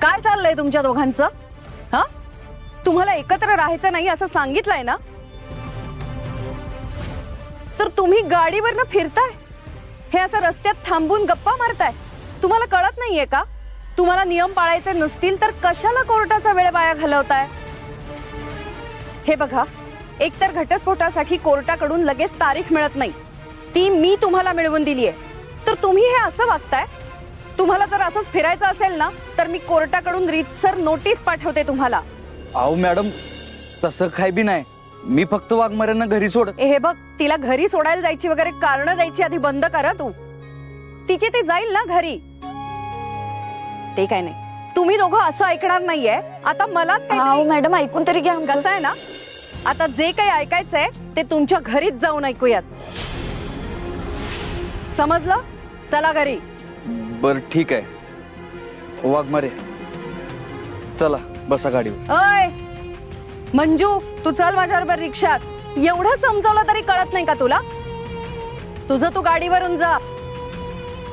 काय चाललंय तुमच्या दोघांचं? हा, तुम्हाला एकत्र राहायचं नाही असं सांगितलंय ना, तर तुम्ही गाडीवरनं फिरताय, हे असं रस्त्यात थांबून गप्पा मारताय. तुम्हाला कळत नाहीये का? तुम्हाला नियम पाळायचे नसतील तर कशाला कोर्टाचा वेळ वाया घालवताय? हे बघा, एकतर घटस्फोटासाठी कोर्टाकडून लगेच तारीख मिळत नाही, ती मी तुम्हाला मिळवून दिलीये, तर तुम्ही हे असं वागताय. तुम्हाला जर असंच फिरायचं असेल ना, तर मी कोर्टाकडून रीतसर नोटीस पाठवते तुम्हाला. अहो मॅडम, तसं काही बी नाही. मी फक्त वाघमाऱ्यांना घरी सोड. हे बघ, तिला घरी सोडायला जायची वगैरे कारण द्यायची आधी बंद करा तू. तिची ती जाईल ना घरी, ते काय नाही. तुम्ही दोघं असं ऐकणार नाहीये. आता मला मॅडम ऐकून तरी घ्या. कसं आहे ना, आता जे काही ऐकायचंय ते तुमच्या घरीच जाऊन ऐकूयात, समजलं? चला घरी. बर ठीक आहे वाघमारे, चला बसा गाडीवर. अय मंजू, तू चल माझ्याबरोबर रिक्षात. एवढं समजावलं तरी कळत नाही का तुला? तुझं तू गाडीवरून जा.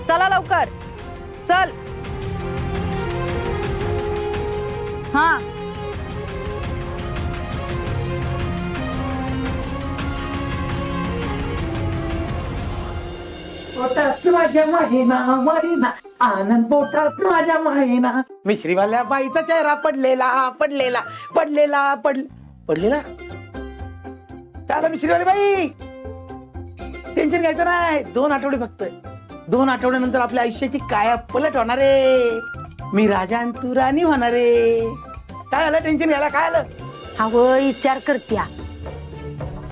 चला लवकर, चल. हा, पोटात माझ्या माहिना माहिना, आनंद पोटात माझ्या माहिना. मिश्रीवाल्या बाईचा चेहरा पडलेला पडलेला पडलेला पडलेला. त्याला मिश्रीवाली बाई, टेन्शन घ्यायचं नाही. 2 आठवडे फक्त. 2 आठवड्यानंतर आपल्या आयुष्याची काया पलट होणार आहे. मी राजा आणि तू राणी होणार आहे. काय झालं टेन्शन घ्यायला? काय आलं? अहो विचार करत्या,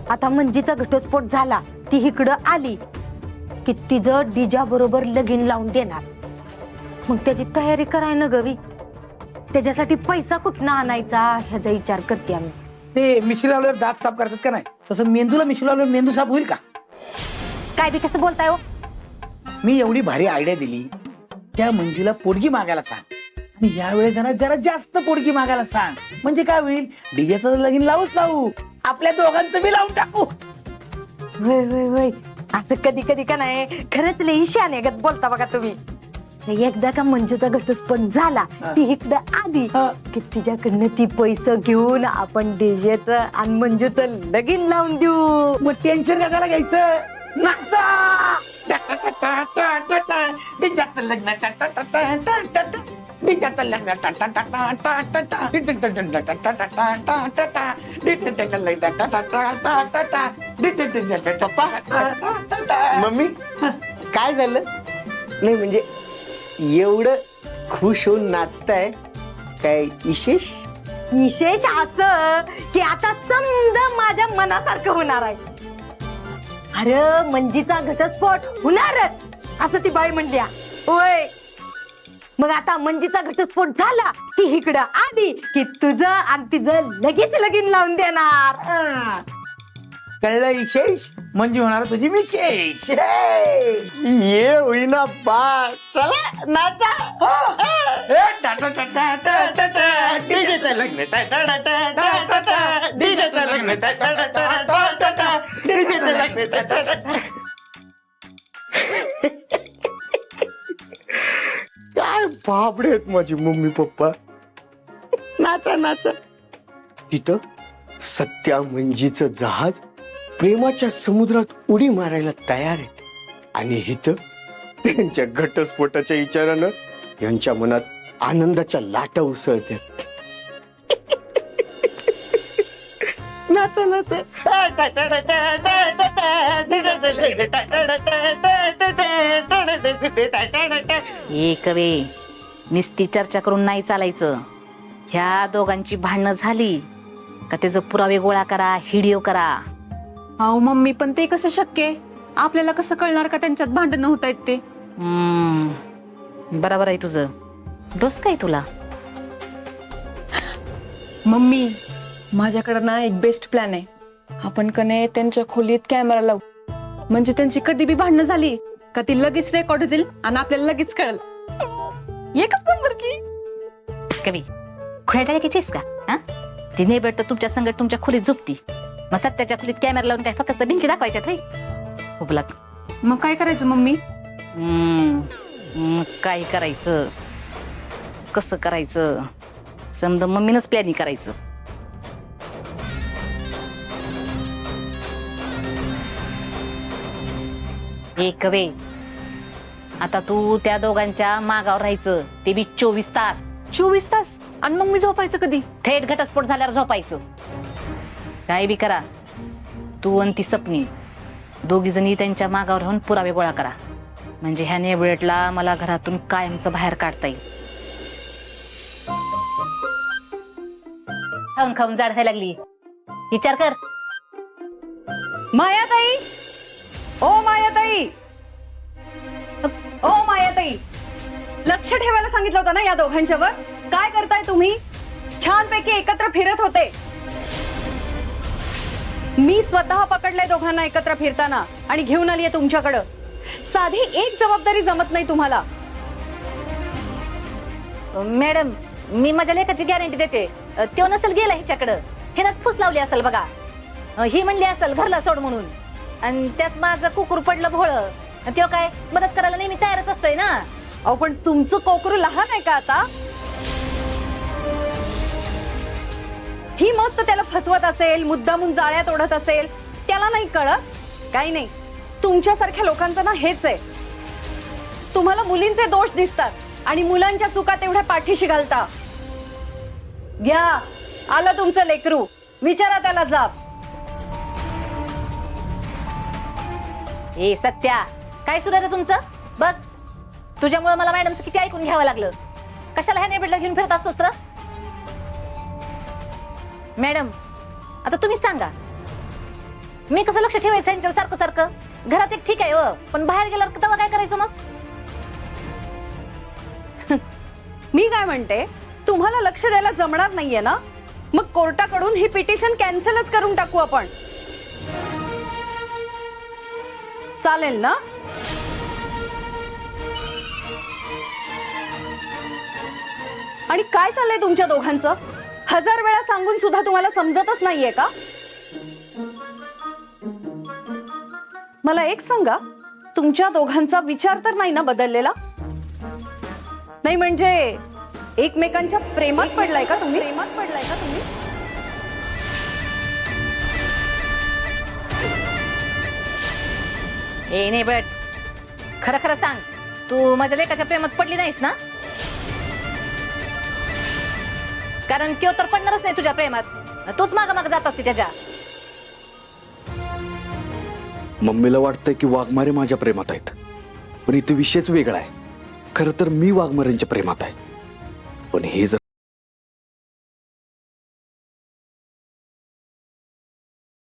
आता मंजीचा घटस्फोट झाला, ती इकडं आली की तिचं डीजा बरोबर लगीन लावून देणार. मग त्याची तयारी कराय ना गवी, त्याच्यासाठी पैसा कुठनं आणायचा ह्याचा विचार करते आम्ही. ते मिश्री लावल्यावर दात साफ करतात का नाही, तसं मेंदूला मिश्री लावल्यावर मेंदू साफ होईल का? काय बी कसं बोलताय हो? मी एवढी भारी आयडिया दिली, त्या मंजूला पोडगी मागायला सांग, आणि यावेळेस जरा जास्त पोडगी मागायला सांग. म्हणजे काय होईल, डीजेचं लगीन लावू, आपल्या दोघांचं बी लावून टाकू. होय होय होय, असं कधी कधी का नाही, खरंच लई शानेगत बोलता बघा तुम्ही. एकदा का मंजूचा घटस्फोट झाला, ती इकडं आली की तिच्याकडनं ती पैसे घेऊन आपण डीजेच आणि मंजूचं लगीन लावून देऊ. मग टेन्शन कशाला घ्यायचं, नाचा. डीजेचं लग्न, डीजेचं लग्न, मम्मी काय झालं? नाही म्हणजे एवढं खुश होऊन नाचताय, काय विशेष? विशेष असं की आता समजा माझ्या मनासारखं होणार आहे. अरे मंजीचा घटस्फोट होणारच असं ती बाई म्हणली. होय, मग आता मंजीचा घटस्फोट झाला की इकडं आली की तुझं आणि तिचं लगेच लगीन लावून देणार. कळलं विशेष? मंजू होणार तुझी विशेष. ये होईना बा, चला नाचा. डीजेचं लग्न, डीजेचं लग्न, डीजेचं लग्न. काय बापडे आहेत माझी मम्मी पप्पा. नाचा नाचा. तिथं सत्या मंजीचं जहाज प्रेमाच्या समुद्रात उडी मारायला तयार आहे, आणि इथं त्यांच्या घटस्फोटाच्या विचारानं यांच्या मनात आनंदाच्या लाटा उसळतात. नाचा नाचा. कवे निस्ती चर्चा करून नाही चालायचं. ह्या दोघांची भांडणं झाली का त्याचं पुरावे गोळा करा, व्हिडिओ करा. अहो मम्मी, पण ते कसं शक्य आहे? आपल्याला कसं कळणार का त्यांच्यात भांडणं होत आहेत ते? बरोबर आहे तुझं. डोस काय तुला? मम्मी, माझ्याकडे ना एक बेस्ट प्लॅन आहे. आपण कने त्यांच्या खोलीत कॅमेरा लावू, म्हणजे त्यांची कधी बी भांडणं झाली का ती लगेच रेकॉर्ड होतील आणि आपल्याला लगेच कळेल. एकच नंबरची. कवी खुळ्याटाळ्याचीस का? हा, ती नाही भेटत तुमच्या संगत तुमच्या खोलीत झोपती, मग सत्याच्या खोलीत कॅमेरा लावून काय फक्त भिंकी दाखवायच्यात? उबलात. मग काय करायचं मम्मी? मग काय करायचं? कसं करायचं समजा मम्मीनच प्लॅनिंग करायचं. एक वे आता तू त्या दोघांच्या मागावर राहायचं ते बी 24 तास. 24 तास आणि मग मी झोपायचं कधी? थेट घटस्फोट झाल्यावर झोपायचं. काय बी करा तू आणि ती सपनी दोघी जणी त्यांच्या मागावर राहून पुरावे गोळा करा. म्हणजे ह्या नेबळेटला मला घरातून कायमचं बाहेर काढता येईल. खाऊन खाऊन जाड व्हायला लागली. विचार कर. मायाताई, ओ मायाताई, ओ मायाताई, लक्ष ठेवायला सांगितलं होतं ना या दोघांच्यावर. काय करताय तुम्ही? छानपैकी एकत्र फिरत होते. मी स्वतः पकडलंय दोघांना एकत्र फिरताना आणि घेऊन आलीये तुमच्याकडं. साधी एक जबाबदारी जमत नाही तुम्हाला. मॅडम मी माझ्या लेखाची गॅरंटी देते. तो नसेल गेला हिच्याकडं, हेनच फुस लावली असेल बघा. ही म्हणली असेल घरला सोड म्हणून आणि त्यात माझं कुकुर पडलं भोळ. तो काय मदत करायला नेहमी तयारच असतोय ना. अहो पण तुमचं कोकरू लहान आहे का आता? ही मस्त त्याला फसवत असेल, मुद्दामून जाळ्यात ओढत असेल, त्याला नाही कळत. काही नाही, तुमच्यासारख्या लोकांचं ना हेच आहे. तुम्हाला मुलींचे दोष दिसतात आणि मुलांच्या चुका तेवढ्या पाठीशी घालता. घ्या आलं तुमचं लेकरू, विचारा त्याला जाब. ए सत्या काय सुरू आहे रे तुमचं? बघ तुझ्यामुळे मला मॅडमचं किती ऐकून घ्यावं लागलं. कशाला ह्या नेबडला घेऊन फिरत असतोस तर? मॅडम आता तुम्हीच सांगा मी कसं लक्ष ठेवायचं यांच्यावर सारखं सारखं? घरात एक ठीक आहे हो, पण बाहेर गेल्यावर तेव्हा काय करायचं मग? मी काय म्हणते, तुम्हाला लक्ष द्यायला जमणार नाहीये ना, मग कोर्टाकडून ही पिटिशन कॅन्सलच करून टाकू आपण. चालेल ना? आणि काय चाललंय तुमच्या दोघांचं? 1000 वेळा सांगून सुद्धा तुम्हाला समजतच नाहीये का? मला एक सांगा, तुमच्या दोघांचा विचार तर नाही ना बदललेला? नाही म्हणजे एकमेकांच्या प्रेमात पडलाय का तुम्ही? ए नेबड खरं खरं सांग, तू माझ्या लेकाच्या प्रेमात पडली नाहीस ना? कारण तो तर पडणारच नाही तुझ्या प्रेमात. तूच माग माग जात असते त्याच्या. मम्मीला वाटतंय की वाघमारे माझ्या प्रेमात आहेत, पण इथे विषयच वेगळा आहे. खरं तर मी वाघमारेंच्या प्रेमात आहे. पण हे जर